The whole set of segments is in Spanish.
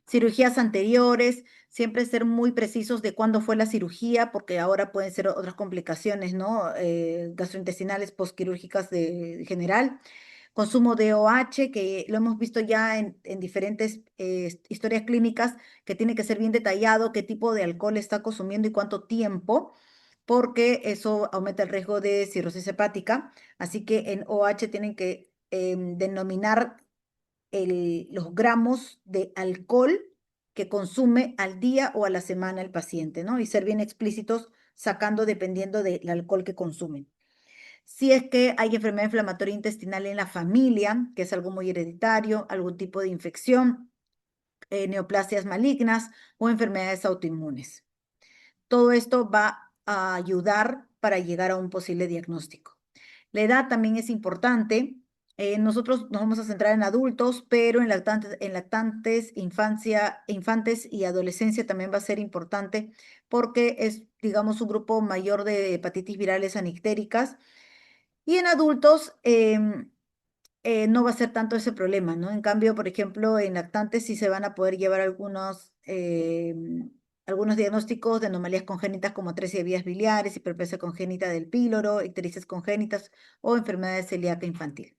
Cirugías anteriores, siempre ser muy precisos de cuándo fue la cirugía, porque ahora pueden ser otras complicaciones, ¿no? Gastrointestinales postquirúrgicas de general. Consumo de OH, que lo hemos visto ya en diferentes historias clínicas, que tiene que ser bien detallado qué tipo de alcohol está consumiendo y cuánto tiempo, porque eso aumenta el riesgo de cirrosis hepática. Así que en OH tienen que denominar los gramos de alcohol que consume al día o a la semana el paciente, ¿no? Y ser bien explícitos sacando dependiendo del alcohol que consumen. Si es que hay enfermedad inflamatoria intestinal en la familia, que es algo muy hereditario, algún tipo de infección, neoplasias malignas o enfermedades autoinmunes. Todo esto va a ayudar para llegar a un posible diagnóstico. La edad también es importante. Nosotros nos vamos a centrar en adultos, pero en lactantes, infantes y adolescencia también va a ser importante porque es, digamos, un grupo mayor de hepatitis virales anictéricas. Y en adultos no va a ser tanto ese problema, ¿no? En cambio, por ejemplo, en lactantes sí se van a poder llevar algunos diagnósticos de anomalías congénitas como atresia de vías biliares, hiperplasia congénita del píloro, ictericia congénitas o enfermedad celíaca infantil.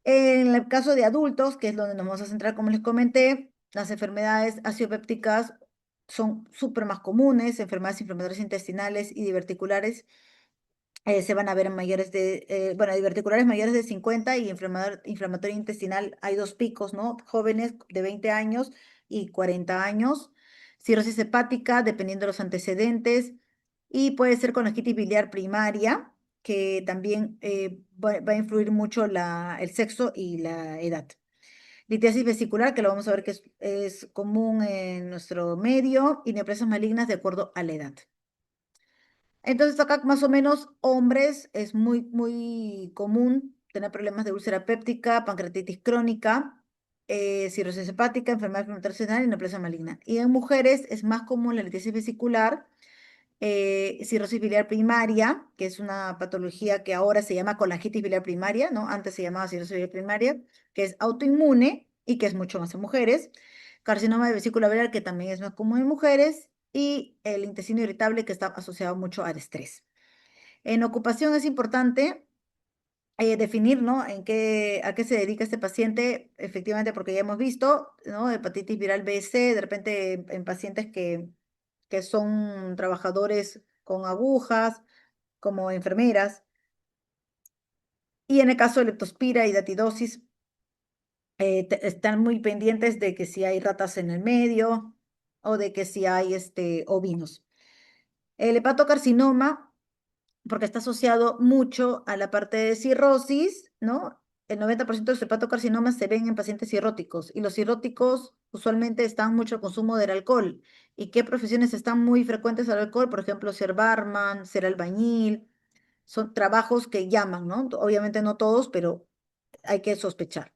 En el caso de adultos, que es donde nos vamos a centrar, como les comenté, las enfermedades aciopépticas son súper más comunes, enfermedades inflamatorias intestinales y diverticulares se van a ver en bueno, diverticulares mayores de 50 y inflamatorio intestinal hay dos picos, ¿no? Jóvenes de 20 años y 40 años. Cirrosis hepática, dependiendo de los antecedentes, y puede ser conojitis biliar primaria, que también va a influir mucho el sexo y la edad. Litiasis vesicular, que lo vamos a ver que es común en nuestro medio, y neoplasias malignas de acuerdo a la edad. Entonces acá más o menos hombres es muy, muy común tener problemas de úlcera péptica, pancreatitis crónica, cirrosis hepática, enfermedad intestinal y neoplasia maligna. Y en mujeres es más común la litiasis vesicular, cirrosis biliar primaria, que es una patología que ahora se llama colangitis biliar primaria, ¿no? Antes se llamaba cirrosis biliar primaria, que es autoinmune y que es mucho más en mujeres. Carcinoma de vesícula biliar, que también es más común en mujeres, y el intestino irritable, que está asociado mucho al estrés. En ocupación es importante definir, ¿no? A qué se dedica este paciente, efectivamente, porque ya hemos visto, ¿no? Hepatitis viral B, C, de repente en pacientes que son trabajadores con agujas, como enfermeras, y en el caso de leptospira y datidosis, están muy pendientes de que si hay ratas en el medio o de que si hay ovinos. El hepatocarcinoma, porque está asociado mucho a la parte de cirrosis, ¿no? El 90% de los hepatocarcinomas se ven en pacientes cirróticos y los cirróticos usualmente están mucho al consumo del alcohol. ¿Y qué profesiones están muy frecuentes al alcohol? Por ejemplo, ser barman, ser albañil, son trabajos que llaman, ¿no? Obviamente no todos, pero hay que sospechar.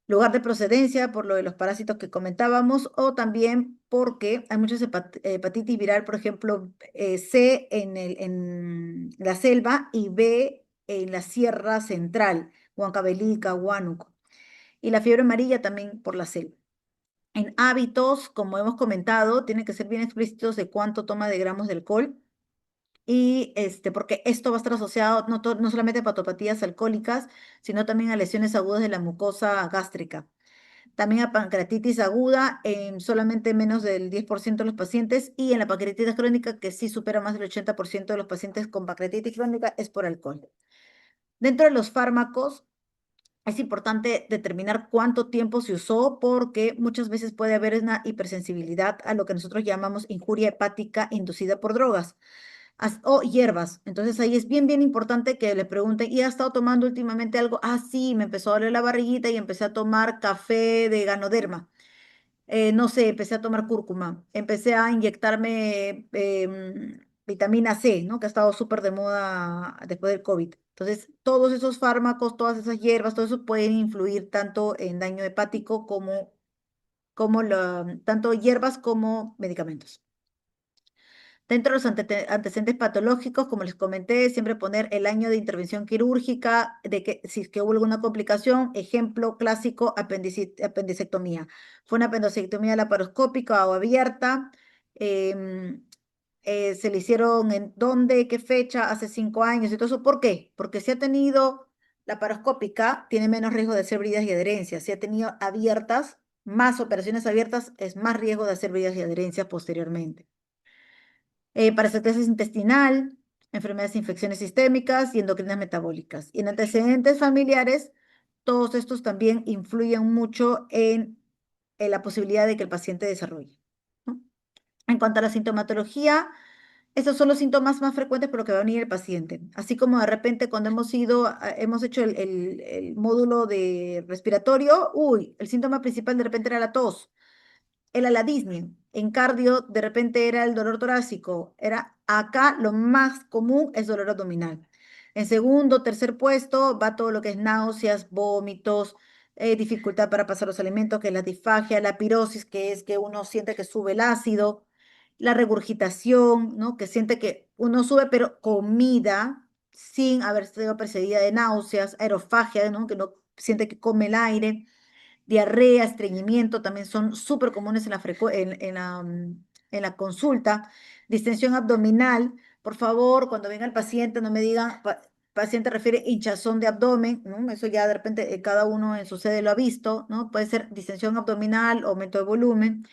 Lugar de procedencia por lo de los parásitos que comentábamos o también porque hay muchas hepatitis viral, por ejemplo, C en la selva y B en la sierra central, Huancavelica, Huánuco. Y la fiebre amarilla también por la selva. En hábitos, como hemos comentado, tienen que ser bien explícitos de cuánto toma de gramos de alcohol y porque esto va a estar asociado no solamente a patopatías alcohólicas, sino también a lesiones agudas de la mucosa gástrica. También a pancreatitis aguda en solamente menos del 10% de los pacientes y en la pancreatitis crónica, que sí supera más del 80% de los pacientes con pancreatitis crónica, es por alcohol. Dentro de los fármacos, es importante determinar cuánto tiempo se usó porque muchas veces puede haber una hipersensibilidad a lo que nosotros llamamos injuria hepática inducida por drogas o hierbas. Entonces ahí es bien, bien importante que le pregunten, ¿y ha estado tomando últimamente algo? Ah, sí, me empezó a doler la barriguita y empecé a tomar café de Ganoderma. No sé, empecé a tomar cúrcuma, empecé a inyectarme vitamina C, ¿no? Que ha estado súper de moda después del COVID. Entonces, todos esos fármacos, todas esas hierbas, todo eso pueden influir tanto en daño hepático tanto hierbas como medicamentos. Dentro de los antecedentes patológicos, como les comenté, siempre poner el año de intervención quirúrgica, de que si es que hubo alguna complicación, ejemplo clásico, apendicectomía. Fue una apendicectomía laparoscópica o abierta. em, Se le hicieron en dónde, qué fecha, hace 5 años y todo eso. ¿Por qué? Porque si ha tenido laparoscópica, tiene menos riesgo de hacer bridas y adherencias. Si ha tenido abiertas, más operaciones abiertas, es más riesgo de hacer bridas y adherencias posteriormente. Parasitosis intestinal, enfermedades e infecciones sistémicas y endocrinas metabólicas. Y en antecedentes familiares, todos estos también influyen mucho en la posibilidad de que el paciente desarrolle, ¿no? En cuanto a la sintomatología, estos son los síntomas más frecuentes por lo que va a venir el paciente. Así como de repente cuando hemos hecho el módulo de respiratorio, uy, el síntoma principal de repente era la tos, era la disnea. En cardio, de repente era el dolor torácico. Era acá lo más común es dolor abdominal. En segundo, tercer puesto va todo lo que es náuseas, vómitos, dificultad para pasar los alimentos, que es la disfagia, la pirosis, que es que uno siente que sube el ácido, la regurgitación, ¿no? Que siente que uno sube, pero comida sin haber sido precedida de náuseas, aerofagia, ¿no? Que no siente que come el aire. Diarrea, estreñimiento también son súper comunes en la consulta. Distensión abdominal. Por favor, cuando venga el paciente, no me digan, paciente refiere hinchazón de abdomen, ¿no? Eso ya de repente cada uno en su sede lo ha visto, ¿no? Puede ser distensión abdominal, aumento de volumen.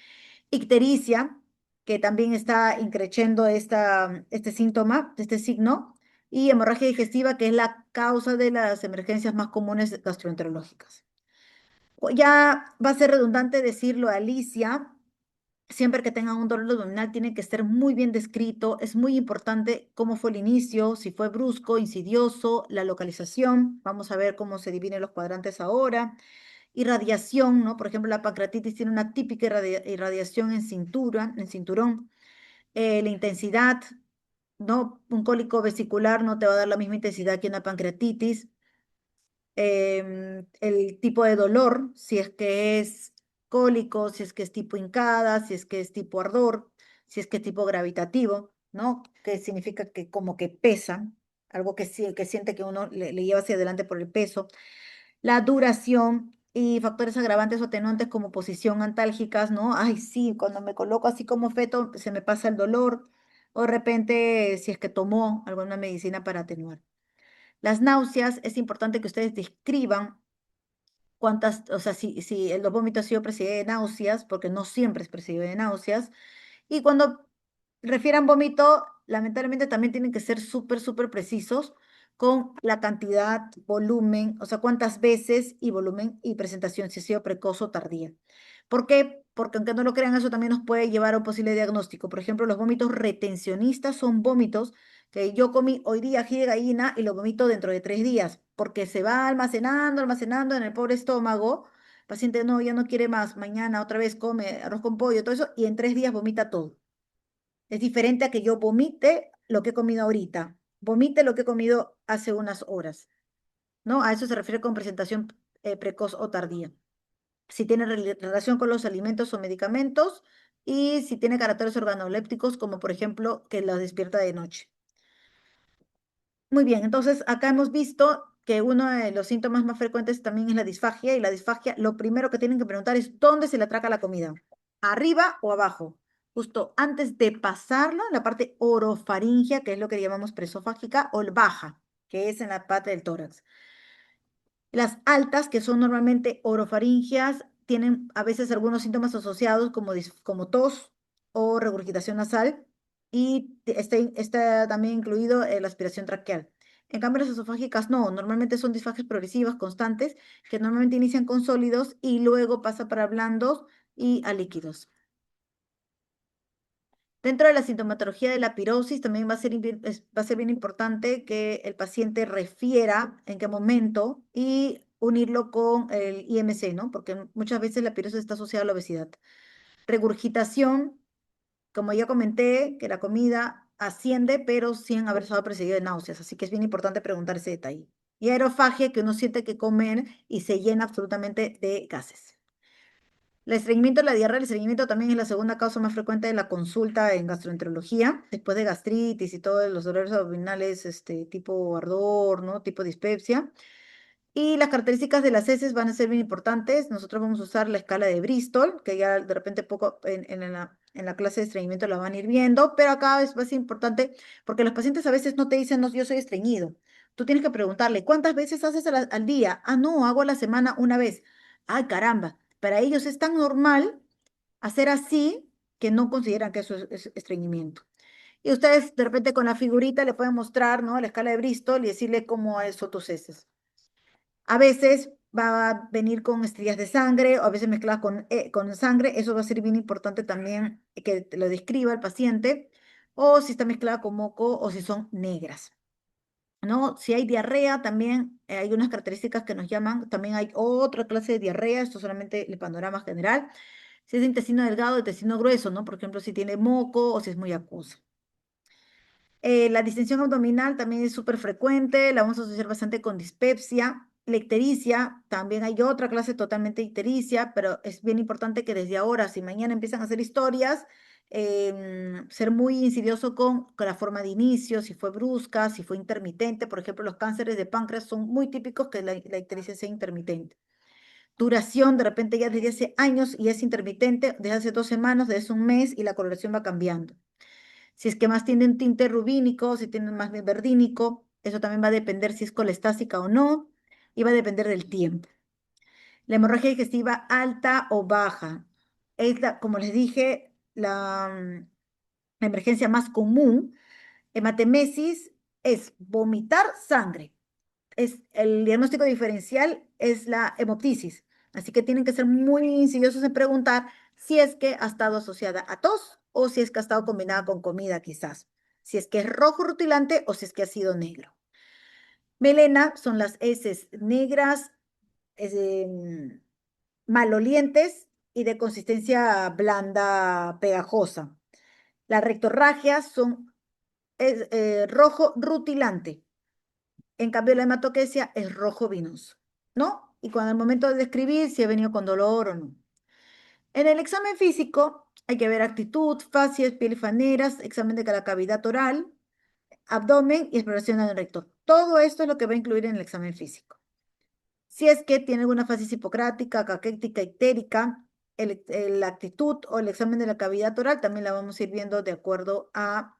Ictericia, que también está increciendo este síntoma, este signo. Y hemorragia digestiva, que es la causa de las emergencias más comunes gastroenterológicas. Ya va a ser redundante decirlo, Alicia, siempre que tengan un dolor abdominal tiene que estar muy bien descrito, es muy importante cómo fue el inicio, si fue brusco, insidioso, la localización, vamos a ver cómo se dividen los cuadrantes ahora, irradiación, ¿no? Por ejemplo, la pancreatitis tiene una típica irradiación en cintura, en cinturón. La intensidad, ¿no? Un cólico vesicular no te va a dar la misma intensidad que una pancreatitis. El tipo de dolor, si es que es cólico, si es que es tipo hincada, si es que es tipo ardor, si es que es tipo gravitativo, ¿no? Que significa que como que pesa, algo que, que siente que uno le lleva hacia adelante por el peso. La duración y factores agravantes o atenuantes como posición antálgicas, ¿no? Ay, sí, cuando me coloco así como feto se me pasa el dolor, o de repente si es que tomó alguna medicina para atenuar. Las náuseas, es importante que ustedes describan cuántas, o sea, si el vómito ha sido precedido de náuseas, porque no siempre es precedido de náuseas. Y cuando refieran vómito, lamentablemente también tienen que ser súper, súper precisos con la cantidad, volumen, o sea, cuántas veces y volumen y presentación, si ha sido precoz o tardía. ¿Por qué? Porque aunque no lo crean, eso también nos puede llevar a un posible diagnóstico. Por ejemplo, los vómitos retencionistas son vómitos que yo comí hoy día ají de gallina y lo vomito dentro de 3 días, porque se va almacenando, almacenando en el pobre estómago. El paciente no, ya no quiere más, mañana otra vez come arroz con pollo, todo eso, y en 3 días vomita todo. Es diferente a que yo vomite lo que he comido ahorita, vomite lo que he comido hace unas horas, ¿no? A eso se refiere con presentación precoz o tardía. Si tiene relación con los alimentos o medicamentos y si tiene caracteres organolépticos, como por ejemplo que la despierta de noche. Muy bien, entonces acá hemos visto que uno de los síntomas más frecuentes también es la disfagia, y la disfagia lo primero que tienen que preguntar es dónde se le atraca la comida, arriba o abajo, justo antes de pasarlo en la parte orofaringia, que es lo que llamamos presofágica, o baja, que es en la parte del tórax. Las altas, que son normalmente orofaringias, tienen a veces algunos síntomas asociados como, como tos o regurgitación nasal, y está también incluido la aspiración traqueal. En cambio, las esofágicas no, normalmente son disfagias progresivas constantes que normalmente inician con sólidos y luego pasa para blandos y a líquidos. Dentro de la sintomatología de la pirosis también va a ser bien importante que el paciente refiera en qué momento y unirlo con el IMC, ¿no? Porque muchas veces la pirosis está asociada a la obesidad. Regurgitación, como ya comenté, que la comida asciende, pero sin haber estado precedido de náuseas, así que es bien importante preguntar ese detalle. Y aerofagia, que uno siente que comer y se llena absolutamente de gases. El estreñimiento, la diarrea, el estreñimiento también es la segunda causa más frecuente de la consulta en gastroenterología, después de gastritis y todos los dolores abdominales, tipo ardor, ¿no? Tipo dispepsia. Y las características de las heces van a ser bien importantes. Nosotros vamos a usar la escala de Bristol, que ya de repente poco en la clase de estreñimiento la van a ir viendo, pero acá es más importante porque los pacientes a veces no te dicen, no, yo soy estreñido. Tú tienes que preguntarle, ¿cuántas veces haces al día? Ah, no, hago a la semana una vez. Ay, caramba, para ellos es tan normal hacer así que no consideran que eso es estreñimiento. Y ustedes de repente con la figurita le pueden mostrar, ¿no? La escala de Bristol y decirle cómo son tus heces. A veces va a venir con estrías de sangre o a veces mezcladas con sangre. Eso va a ser bien importante también que te lo describa el paciente. O si está mezclada con moco o si son negras, ¿no? Si hay diarrea, también hay unas características que nos llaman. También hay otra clase de diarrea. Esto solamente el panorama general. Si es de intestino delgado, de intestino grueso, ¿no? Por ejemplo, si tiene moco o si es muy acuosa. La distensión abdominal también es súper frecuente, la vamos a asociar bastante con dispepsia. La ictericia, también hay otra clase totalmente ictericia, pero es bien importante que desde ahora, si mañana empiezan a hacer historias, ser muy insidioso con la forma de inicio, si fue brusca, si fue intermitente. Por ejemplo, los cánceres de páncreas son muy típicos que la ictericia sea intermitente. Duración, de repente ya desde hace años y es intermitente, desde hace 2 semanas, desde hace un mes y la coloración va cambiando. Si es que más tiene un tinte rubínico, si tiene más bien verdínico, eso también va a depender si es colestásica o no, y va a depender del tiempo. La hemorragia digestiva alta o baja. Como les dije, la emergencia más común. Hematemesis es vomitar sangre. El diagnóstico diferencial es la hemoptisis. Así que tienen que ser muy insidiosos en preguntar si es que ha estado asociada a tos o si es que ha estado combinada con comida quizás. Si es que es rojo rutilante o si es que ha sido negro. Melena son las heces negras, malolientes y de consistencia blanda, pegajosa. Las rectorragias son rojo rutilante. En cambio, la hematoquesia es rojo vinoso, ¿no? Y cuando al momento de describir si ha venido con dolor o no. En el examen físico hay que ver actitud, facies, piel y faneras, examen de la cavidad oral, abdomen y exploración del recto. Todo esto es lo que va a incluir en el examen físico. Si es que tiene alguna facies hipocrática, caquética, ictérica, la actitud o el examen de la cavidad oral también la vamos a ir viendo de acuerdo a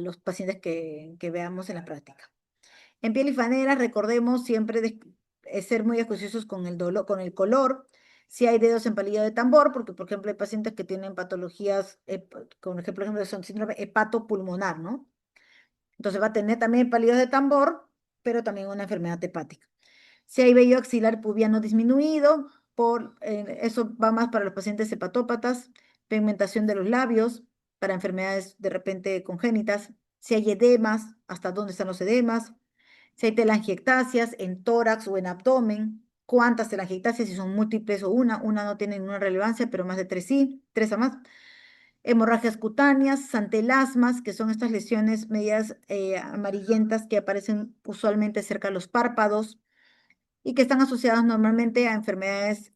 los pacientes que veamos en la práctica. En piel y fanera, recordemos siempre ser muy acuciosos con el dolor, con el color. Si hay dedos en palillo de tambor, porque por ejemplo hay pacientes que tienen patologías, como ejemplo son síndrome hepatopulmonar, ¿no? Entonces va a tener también palillos de tambor, pero también una enfermedad hepática. Si hay vello axilar pubiano disminuido, eso va más para los pacientes hepatópatas, pigmentación de los labios, para enfermedades de repente congénitas. Si hay edemas, hasta dónde están los edemas, si hay telangiectasias en tórax o en abdomen, cuántas telangiectasias, si son múltiples o una no tiene ninguna relevancia, pero más de tres sí, tres a más. Hemorragias cutáneas, santelasmas, que son estas lesiones medias amarillentas que aparecen usualmente cerca de los párpados y que están asociadas normalmente a enfermedades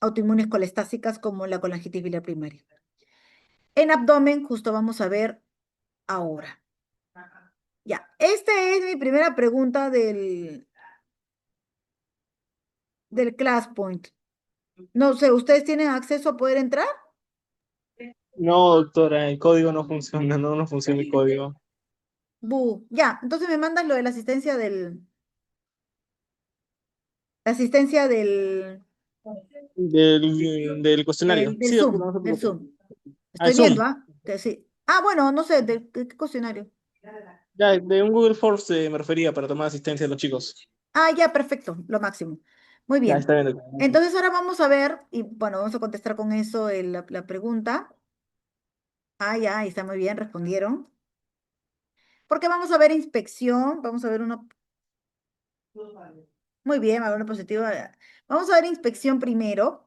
autoinmunes colestásicas como la colangitis biliar primaria. En abdomen, justo vamos a ver ahora. Ya, esta es mi primera pregunta del Class Point. No sé, ¿ustedes tienen acceso a poder entrar? No, doctora, el código no funciona, no funciona el código. Ya, entonces me mandas lo de la asistencia Del cuestionario. del Sí, doctora, no Zoom, se del preocupe. Zoom. Ah, Estoy Zoom. viendo, ¿ah? Que sí. Ah, bueno, no sé, ¿de qué cuestionario? Ya, de un Google Forms me refería para tomar asistencia de los chicos. Ah, ya, perfecto, lo máximo. Muy Ya, bien. está bien, doctora. Entonces ahora vamos a ver, y bueno, vamos a contestar con eso la pregunta. Ah, ya, ahí está muy bien, respondieron. Porque vamos a ver inspección, vamos a ver uno, muy bien, a ver uno positivo. Vamos a ver inspección primero.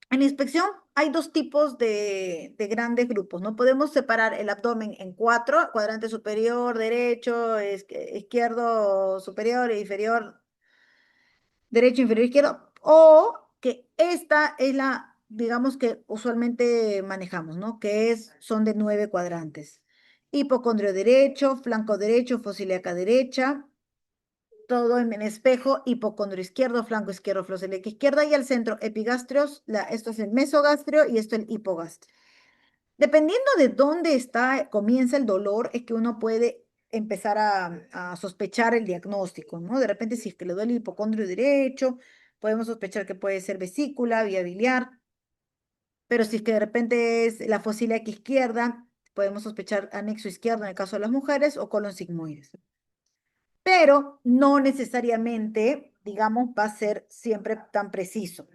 En inspección hay dos tipos de grandes grupos, ¿no? Podemos separar el abdomen en cuatro, cuadrante superior, derecho, izquierdo, superior e inferior, derecho, inferior, izquierdo, o que esta es la, digamos que usualmente manejamos, ¿no? Son de 9 cuadrantes. Hipocondrio derecho, flanco derecho, fosa ilíaca derecha, todo en espejo, hipocondrio izquierdo, fosa ilíaca izquierda y al centro epigástrios, esto es el mesogastrio y esto el hipogastrio. Dependiendo de dónde comienza el dolor, es que uno puede empezar a sospechar el diagnóstico, ¿no? De repente, si es que le duele el hipocondrio derecho, podemos sospechar que puede ser vesícula, vía biliar, pero si es que de repente es la fosa ilíaca izquierda, podemos sospechar anexo izquierdo en el caso de las mujeres o colon sigmoides. Pero no necesariamente, digamos, va a ser siempre tan preciso.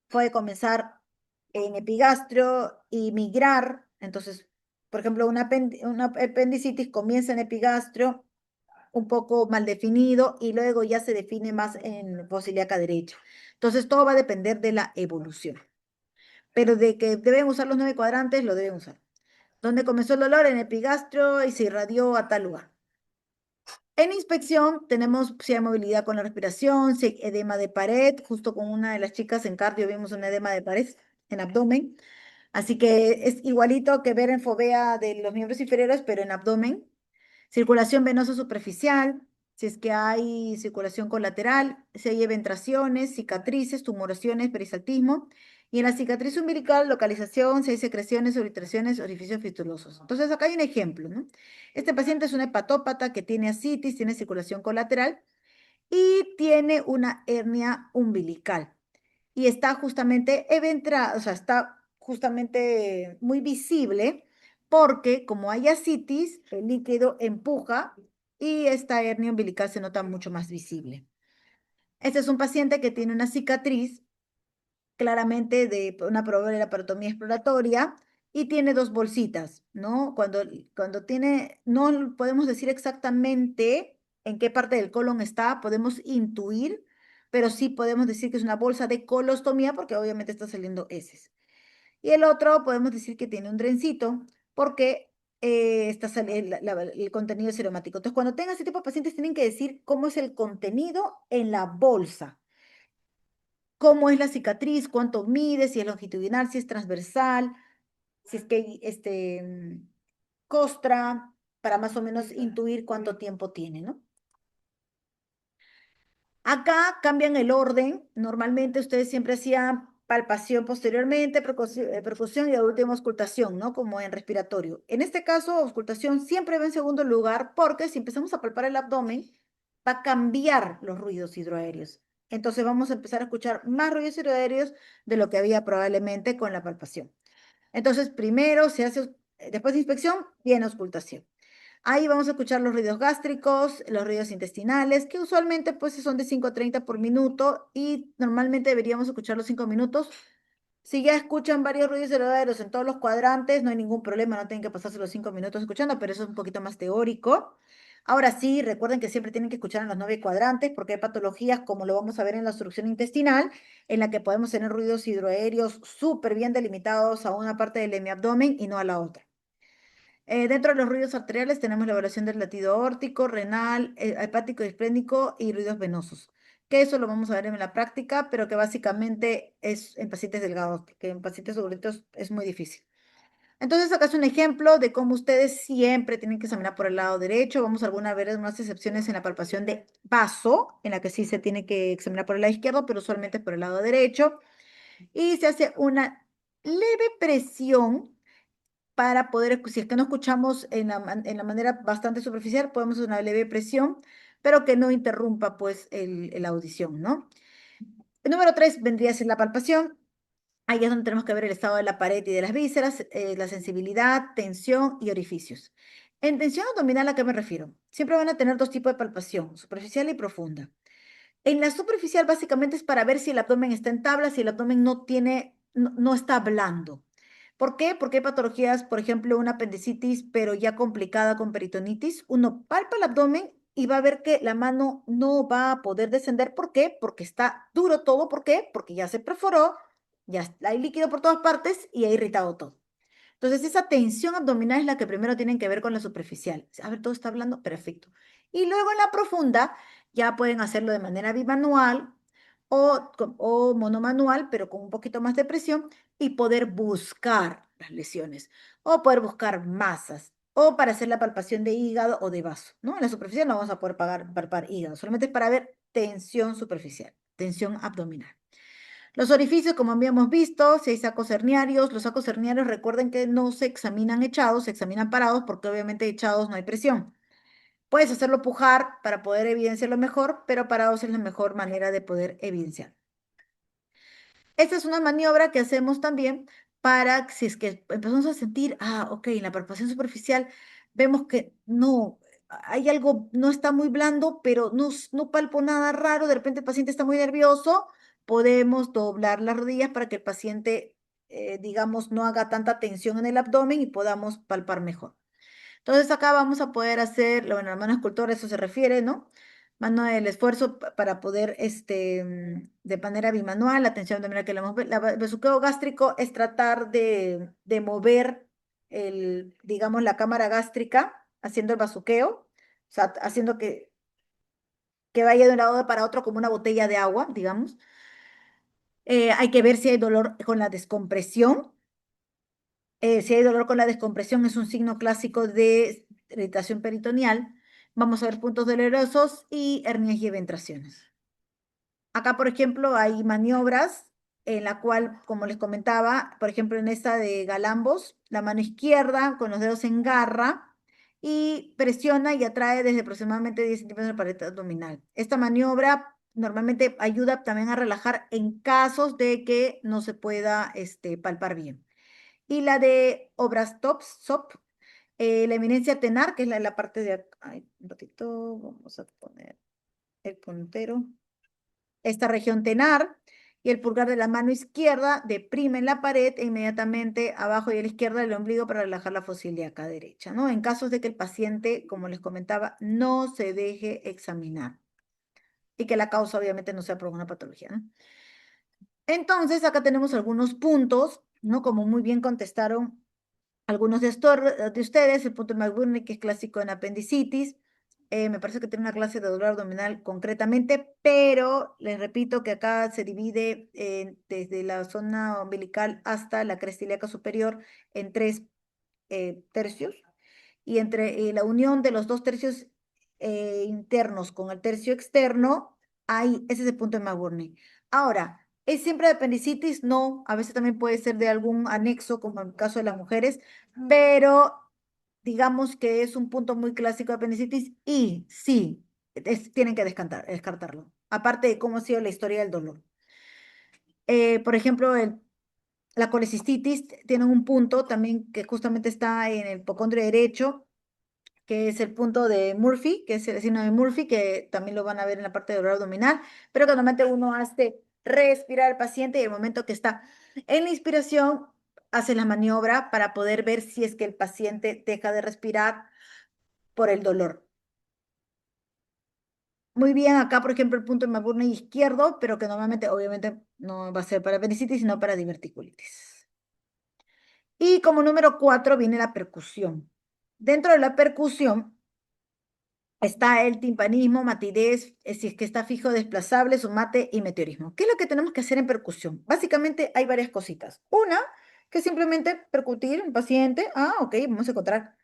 Puede comenzar en epigastrio y migrar. Entonces, por ejemplo, una apendicitis comienza en epigastrio, un poco mal definido, y luego ya se define más en fosa ilíaca derecha. Entonces, todo va a depender de la evolución. Pero de que deben usar los 9 cuadrantes, lo deben usar. ¿Dónde comenzó el dolor? En epigastrio y se irradió a tal lugar. En inspección tenemos si hay movilidad con la respiración, si hay edema de pared, justo con una de las chicas en cardio vimos un edema de pared en abdomen, así que es igualito que ver en fovea de los miembros inferiores, pero en abdomen. Circulación venosa superficial, si es que hay circulación colateral, si hay eventraciones, cicatrices, tumoraciones, perisaltismo. Y en la cicatriz umbilical, localización, si hay secreciones, obliteraciones, orificios fistulosos. Entonces, acá hay un ejemplo, ¿no? Este paciente es un hepatópata que tiene ascitis, tiene circulación colateral y tiene una hernia umbilical. Y está justamente eventrada, o sea, está justamente muy visible porque como hay ascitis, el líquido empuja y esta hernia umbilical se nota mucho más visible. Este es un paciente que tiene una cicatriz claramente de una probable laparotomía exploratoria y tiene dos bolsitas, ¿no? Cuando tiene, no podemos decir exactamente en qué parte del colon está, podemos intuir, pero sí podemos decir que es una bolsa de colostomía porque obviamente está saliendo heces. Y el otro podemos decir que tiene un drencito porque está saliendo el contenido seromático. Entonces, cuando tengan este tipo de pacientes, tienen que decir cómo es el contenido en la bolsa, cómo es la cicatriz, cuánto mide, si es longitudinal, si es transversal, si es que hay costra, para más o menos intuir cuánto tiempo tiene, ¿no? Acá cambian el orden. Normalmente ustedes siempre hacían palpación posteriormente, percusión y al último auscultación, ¿no? Como en respiratorio. En este caso, auscultación siempre va en segundo lugar porque si empezamos a palpar el abdomen, va a cambiar los ruidos hidroaéreos. Entonces vamos a empezar a escuchar más ruidos hidroaéreos de lo que había probablemente con la palpación. Entonces, primero se hace, después de inspección, viene auscultación. Ahí vamos a escuchar los ruidos gástricos, los ruidos intestinales, que usualmente pues son de 5 a 30 por minuto y normalmente deberíamos escuchar los 5 minutos. Si ya escuchan varios ruidos verdaderos en todos los cuadrantes, no hay ningún problema, no tienen que pasarse los 5 minutos escuchando, pero eso es un poquito más teórico. Ahora sí, recuerden que siempre tienen que escuchar en los 9 cuadrantes porque hay patologías, como lo vamos a ver en la obstrucción intestinal, en la que podemos tener ruidos hidroaéreos súper bien delimitados a una parte del hemiabdomen y no a la otra. Dentro de los ruidos arteriales tenemos la evaluación del latido aórtico, renal, hepático y esplénico y ruidos venosos, que eso lo vamos a ver en la práctica, pero que básicamente es en pacientes delgados, porque en pacientes gorditos es muy difícil. Entonces, acá es un ejemplo de cómo ustedes siempre tienen que examinar por el lado derecho. Vamos a alguna vez unas excepciones en la palpación de vaso, en la que sí se tiene que examinar por el lado izquierdo, pero usualmente por el lado derecho. Y se hace una leve presión para poder, si es que no escuchamos en la manera bastante superficial, podemos hacer una leve presión, pero que no interrumpa pues la audición, ¿no? El número 3 vendría a ser la palpación. Ahí es donde tenemos que ver el estado de la pared y de las vísceras, la sensibilidad, tensión y orificios. En tensión abdominal, ¿a qué me refiero? Siempre van a tener dos tipos de palpación, superficial y profunda. En la superficial básicamente es para ver si el abdomen está en tabla, si el abdomen no está blando. ¿Por qué? Porque hay patologías, por ejemplo, una apendicitis, pero ya complicada con peritonitis. Uno palpa el abdomen y va a ver que la mano no va a poder descender. ¿Por qué? Porque está duro todo. ¿Por qué? Porque ya se perforó, ya hay líquido por todas partes y ha irritado todo. Entonces, esa tensión abdominal es la que primero tienen que ver con la superficial. A ver, todo está hablando, perfecto. Y luego en la profunda, ya pueden hacerlo de manera bimanual o monomanual, pero con un poquito más de presión, y poder buscar las lesiones, o poder buscar masas, o para hacer la palpación de hígado o de vaso, ¿no? En la superficial no vamos a poder palpar hígado, solamente es para ver tensión superficial, tensión abdominal. Los orificios, como habíamos visto, si hay sacos herniarios, los sacos herniarios recuerden que no se examinan echados, se examinan parados porque obviamente echados no hay presión. Puedes hacerlo pujar para poder evidenciarlo mejor, pero parados es la mejor manera de poder evidenciar. Esta es una maniobra que hacemos también para, si es que empezamos a sentir, ok, en la palpación superficial vemos que no, hay algo, no está muy blando, pero no palpo nada raro, de repente el paciente está muy nervioso, podemos doblar las rodillas para que el paciente, digamos, no haga tanta tensión en el abdomen y podamos palpar mejor. Entonces acá vamos a poder hacer, bueno, la mano escultora, eso se refiere, ¿no? Mano del esfuerzo para poder, de manera bimanual, la tensión abdominal que le hemos, el besuqueo gástrico es tratar de mover digamos, la cámara gástrica, haciendo el basuqueo, o sea, haciendo que vaya de un lado para otro como una botella de agua, digamos. Hay que ver si hay dolor con la descompresión. Si hay dolor con la descompresión, es un signo clásico de irritación peritoneal. Vamos a ver puntos dolorosos y hernias y eventraciones. Acá, por ejemplo, hay maniobras en la cual, como les comentaba, por ejemplo, en esta de Galambos, la mano izquierda con los dedos en garra y presiona y atrae desde aproximadamente 10 centímetros de la pared abdominal. Esta maniobra normalmente ayuda también a relajar en casos de que no se pueda palpar bien. Y la de Obrastop, la eminencia tenar, que es la parte de acá. Ay, un ratito, vamos a poner el puntero. Esta región tenar y el pulgar de la mano izquierda deprime la pared e inmediatamente abajo y a la izquierda del ombligo para relajar la fosa ilíaca derecha, ¿no? En casos de que el paciente, como les comentaba, no se deje examinar y que la causa obviamente no sea por una patología, ¿no? Entonces, acá tenemos algunos puntos, ¿no? Como muy bien contestaron algunos de ustedes, el punto de McBurney, que es clásico en apendicitis. Me parece que tiene una clase de dolor abdominal concretamente, pero les repito que acá se divide desde la zona umbilical hasta la cresta ilíaca superior en tres tercios y entre la unión de los dos tercios internos con el tercio externo, ese es el punto de McBurney. Ahora, ¿es siempre de apendicitis? No, a veces también puede ser de algún anexo, como en el caso de las mujeres, pero digamos que es un punto muy clásico de apendicitis y sí, tienen que descartarlo, aparte de cómo ha sido la historia del dolor. Por ejemplo, la colecistitis tiene un punto también que justamente está en el hipocondrio derecho, que es el punto de Murphy, que es el signo de Murphy, que también lo van a ver en la parte del dolor abdominal, pero que normalmente uno hace respirar al paciente y el momento que está en la inspiración, hace la maniobra para poder ver si es que el paciente deja de respirar por el dolor. Muy bien, acá por ejemplo el punto de McBurney izquierdo, pero que normalmente obviamente no va a ser para apendicitis, sino para diverticulitis. Y como número 4 viene la percusión. Dentro de la percusión está el timpanismo, matidez, si es que está fijo, desplazable, sumate y meteorismo. ¿Qué es lo que tenemos que hacer en percusión? Básicamente hay varias cositas. Una, que simplemente percutir un paciente. Ok, vamos a encontrar.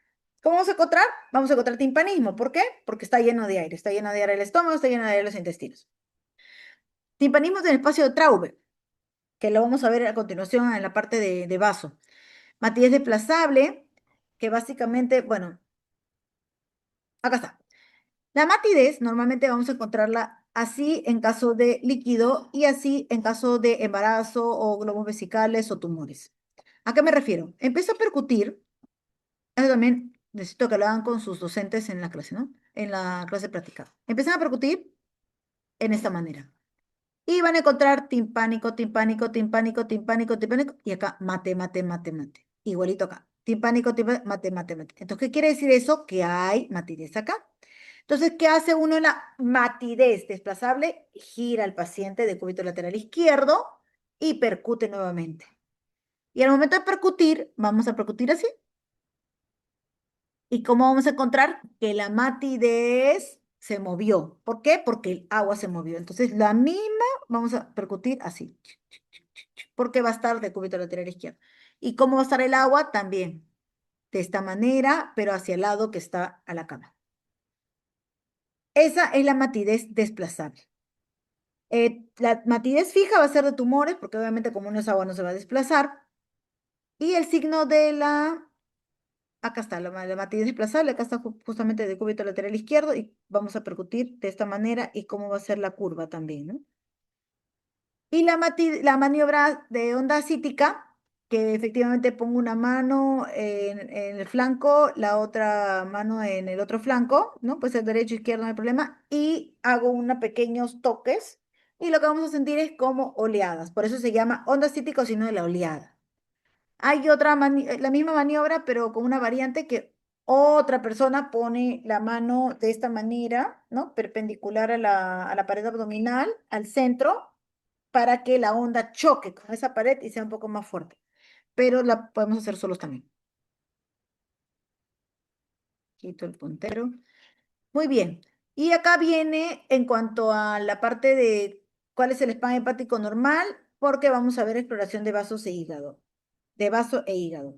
¿Cómo vamos a encontrar? Vamos a encontrar timpanismo. ¿Por qué? Porque está lleno de aire. Está lleno de aire el estómago, está lleno de aire los intestinos. Timpanismo es el espacio de Traube, que lo vamos a ver a continuación en la parte de vaso. Matidez desplazable, que básicamente, bueno, acá está. La matidez normalmente vamos a encontrarla así en caso de líquido y así en caso de embarazo o globos vesicales o tumores. ¿A qué me refiero? Empiezo a percutir, eso también necesito que lo hagan con sus docentes en la clase, ¿no? En la clase práctica. Empiezan a percutir en esta manera. Y van a encontrar timpánico, timpánico, timpánico, timpánico, timpánico, y acá mate, mate, mate, mate. Igualito acá. Timpánico, timpánico, mate, mate, mate. Entonces, ¿qué quiere decir eso? Que hay matidez acá. Entonces, ¿qué hace uno en la matidez desplazable? Gira al paciente de cúbito lateral izquierdo y percute nuevamente. Y al momento de percutir, vamos a percutir así. ¿Y cómo vamos a encontrar que la matidez se movió. ¿Por qué? Porque el agua se movió. Entonces, la misma vamos a percutir así, porque va a estar de cúbito lateral izquierdo. ¿Y cómo va a estar el agua? También de esta manera, pero hacia el lado que está a la cama. Esa es la matidez desplazable. La matidez fija va a ser de tumores, porque obviamente como no es agua no se va a desplazar. Y el signo de acá está, la matidez desplazable, acá está justamente de cúbito lateral izquierdo y vamos a percutir de esta manera y cómo va a ser la curva también, ¿no? Y la maniobra de onda cítica, que efectivamente pongo una mano en el flanco, la otra mano en el otro flanco, ¿no? Puede ser derecho, izquierdo, no hay problema, y hago unos pequeños toques, y lo que vamos a sentir es como oleadas, por eso se llama onda cítica o signo de la oleada. Hay la misma maniobra, pero con una variante que otra persona pone la mano de esta manera, ¿no? Perpendicular a la pared abdominal, al centro, para que la onda choque con esa pared y sea un poco más fuerte. Pero la podemos hacer solos también. Quito el puntero. Muy bien. Y acá viene en cuanto a la parte de cuál es el spam hepático normal, porque vamos a ver exploración de vasos e hígado, de vaso e hígado.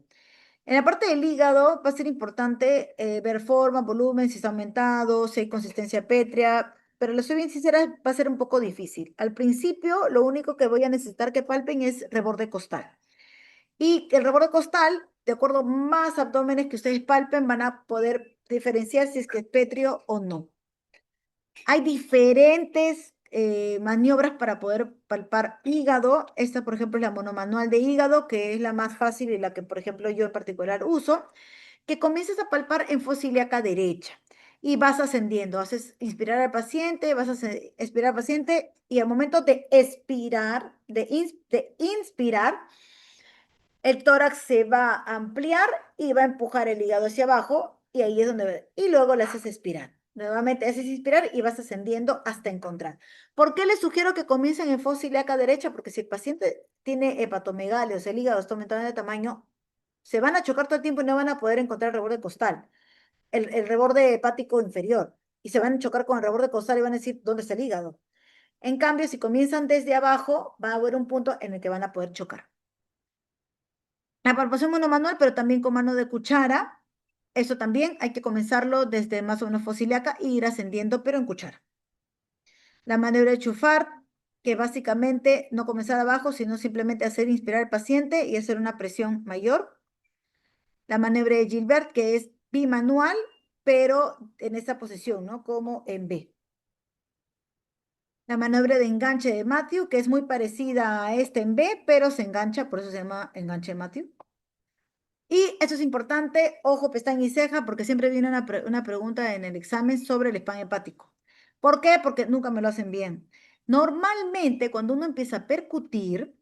En la parte del hígado va a ser importante ver forma, volumen, si está aumentado, si hay consistencia pétrea, pero le soy bien sincera, va a ser un poco difícil. Al principio, lo único que voy a necesitar que palpen es reborde costal. Y el reborde costal, de acuerdo más abdómenes que ustedes palpen, van a poder diferenciar si es que es pétreo o no. Hay diferentes maniobras para poder palpar hígado. Esta, por ejemplo, es la monomanual de hígado, que es la más fácil y la que, por ejemplo, yo en particular uso, que comienzas a palpar en fosa ilíaca derecha y vas ascendiendo. Haces inspirar al paciente, vas a expirar al paciente y al momento de expirar, de inspirar, el tórax se va a ampliar y va a empujar el hígado hacia abajo y ahí es donde... Y luego le haces expirar. Nuevamente haces inspirar y vas ascendiendo hasta encontrar. ¿Por qué les sugiero que comiencen en fosa ilíaca derecha? Porque si el paciente tiene hepatomegalia, o sea, el hígado está aumentando de tamaño, se van a chocar todo el tiempo y no van a poder encontrar el reborde costal, el reborde hepático inferior. Y se van a chocar con el reborde costal y van a decir, ¿dónde está el hígado? En cambio, si comienzan desde abajo, va a haber un punto en el que van a poder chocar. La palpación monomanual, pero también con mano de cuchara. Eso también hay que comenzarlo desde más o menos fosiliaca e ir ascendiendo, pero en cuchara. La maniobra de Chufart, que básicamente no comenzar abajo, sino simplemente hacer inspirar al paciente y hacer una presión mayor. La maniobra de Gilbert, que es bimanual, pero en esta posición, ¿no? Como en B. La maniobra de enganche de Matthew, que es muy parecida a esta en B, pero se engancha, por eso se llama enganche de Matthew. Y esto es importante, ojo, pestaña y ceja, porque siempre viene una pregunta en el examen sobre el spam hepático. ¿Por qué? Porque nunca me lo hacen bien. Normalmente, cuando uno empieza a percutir,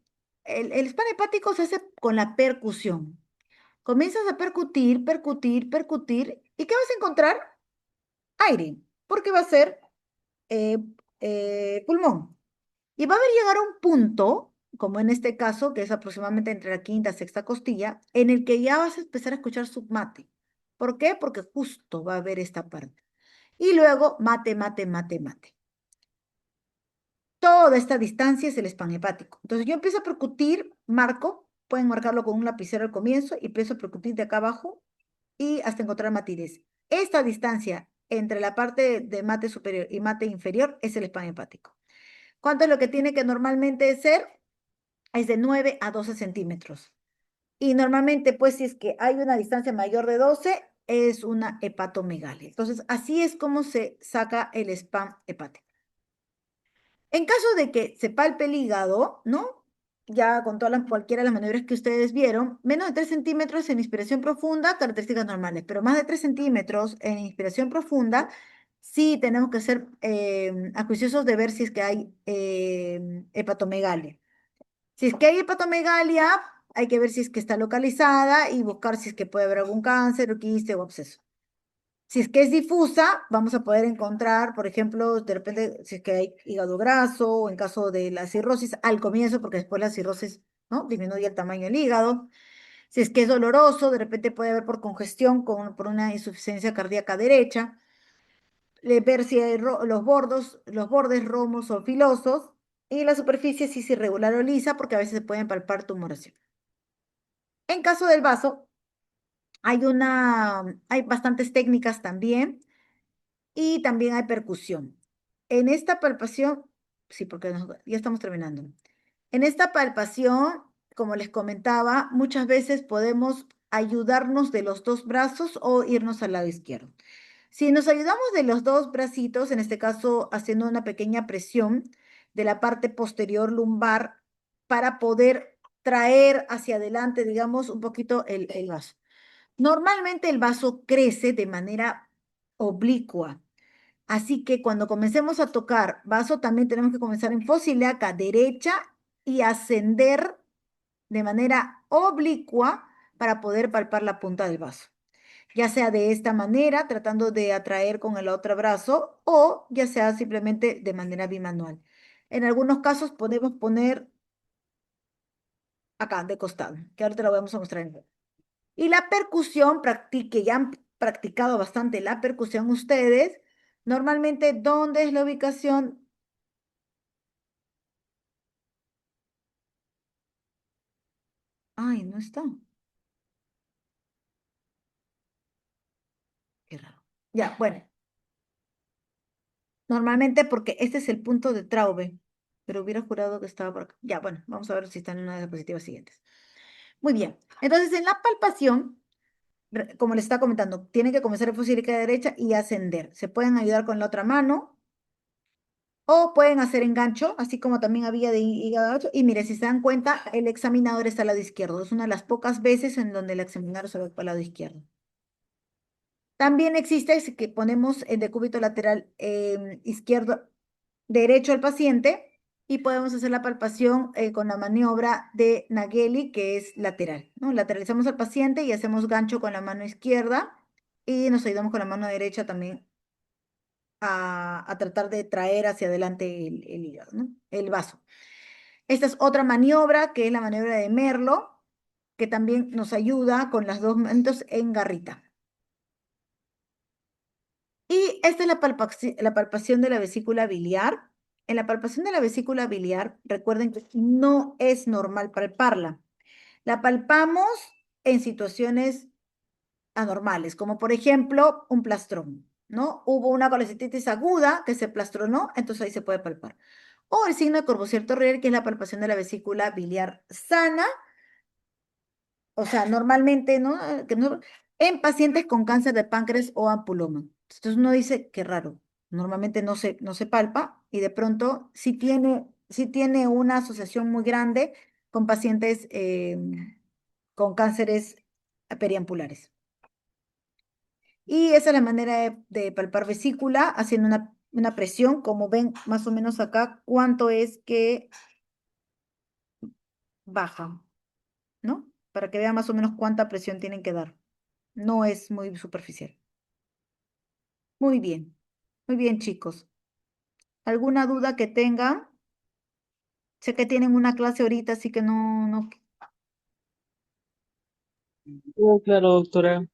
el spam hepático se hace con la percusión. Comienzas a percutir, percutir, percutir, ¿y qué vas a encontrar? Aire, porque va a ser eh, pulmón. Y va a haber llegar a un punto, como en este caso, que es aproximadamente entre la quinta y sexta costilla, en el que ya vas a empezar a escuchar submate. ¿Por qué? Porque justo va a haber esta parte. Y luego mate, mate, mate, mate. Toda esta distancia es el spam hepático. Entonces yo empiezo a percutir, marco, pueden marcarlo con un lapicero al comienzo, y empiezo a percutir de acá abajo y hasta encontrar matidez. Esta distancia entre la parte de mate superior y mate inferior es el spam hepático. ¿Cuánto es lo que tiene que normalmente ser? Es de 9 a 12 centímetros. Y normalmente, pues, si es que hay una distancia mayor de 12, es una hepatomegalia. Entonces, así es como se saca el spam hepático. En caso de que se palpe el hígado, ¿no? Ya con cualquiera de las maniobras que ustedes vieron, menos de 3 centímetros en inspiración profunda, características normales, pero más de 3 centímetros en inspiración profunda, sí tenemos que ser acuiciosos de ver si es que hay hepatomegalia. Si es que hay hepatomegalia, hay que ver si es que está localizada y buscar si es que puede haber algún cáncer o quiste o absceso. Si es que es difusa, vamos a poder encontrar, por ejemplo, de repente, si es que hay hígado graso o en caso de la cirrosis al comienzo, porque después la cirrosis, ¿no? Disminuye el tamaño del hígado. Si es que es doloroso, de repente puede haber por congestión, por una insuficiencia cardíaca derecha. ver si hay los bordes romos o filosos, y la superficie si es irregular o lisa, porque a veces se pueden palpar tumoración. En caso del vaso, hay bastantes técnicas también, y también hay percusión. En esta palpación, sí, porque ya estamos terminando. En esta palpación, como les comentaba, muchas veces podemos ayudarnos de los dos brazos o irnos al lado izquierdo. Si nos ayudamos de los dos bracitos, en este caso haciendo una pequeña presión de la parte posterior lumbar para poder traer hacia adelante, digamos, un poquito el vaso. Normalmente el vaso crece de manera oblicua. Así que cuando comencemos a tocar vaso, también tenemos que comenzar en fosilaca derecha y ascender de manera oblicua para poder palpar la punta del vaso. Ya sea de esta manera, tratando de atraer con el otro brazo, o ya sea simplemente de manera bimanual. En algunos casos podemos poner acá, de costado, que ahora te lo vamos a mostrar en video. Y la percusión, practique, ya han practicado bastante la percusión ustedes. Normalmente, ¿dónde es la ubicación? Ay, no está. Qué raro. Ya, bueno, normalmente porque este es el punto de Traube, pero hubiera jurado que estaba por acá. Ya, bueno, vamos a ver si está en una de las diapositivas siguientes. Muy bien. Entonces, en la palpación, como les estaba comentando, tienen que comenzar en fusilica derecha y ascender. Se pueden ayudar con la otra mano o pueden hacer engancho, así como también había de hígado derecho. Y mire, si se dan cuenta, el examinador está al lado izquierdo. Es una de las pocas veces en donde el examinador se ve para el lado izquierdo. También existe que ponemos el decúbito lateral izquierdo, derecho al paciente y podemos hacer la palpación con la maniobra de Nageli, que es lateral, ¿no? Lateralizamos al paciente y hacemos gancho con la mano izquierda y nos ayudamos con la mano derecha también a tratar de traer hacia adelante el hígado, ¿no? El vaso. Esta es otra maniobra, que es la maniobra de Merlo, que también nos ayuda con las dos manos en garrita. Y esta es la palpación de la vesícula biliar. En la palpación de la vesícula biliar, recuerden que no es normal palparla. La palpamos en situaciones anormales, como por ejemplo un plastrón, ¿no? Hubo una colecitis aguda que se plastronó, entonces ahí se puede palpar. O el signo de Courvoisier-Torrier, que es la palpación de la vesícula biliar sana, o sea, normalmente, ¿no? En pacientes con cáncer de páncreas o ampuloma. Entonces uno dice, qué raro, normalmente no se palpa y de pronto sí tiene una asociación muy grande con pacientes con cánceres periampulares. Y esa es la manera de palpar vesícula, haciendo una presión, como ven más o menos acá, cuánto es que baja, ¿no? Para que vean más o menos cuánta presión tienen que dar. No es muy superficial. Muy bien, muy bien, chicos. ¿Alguna duda que tengan? Sé que tienen una clase ahorita, así que no. Oh, claro, doctora.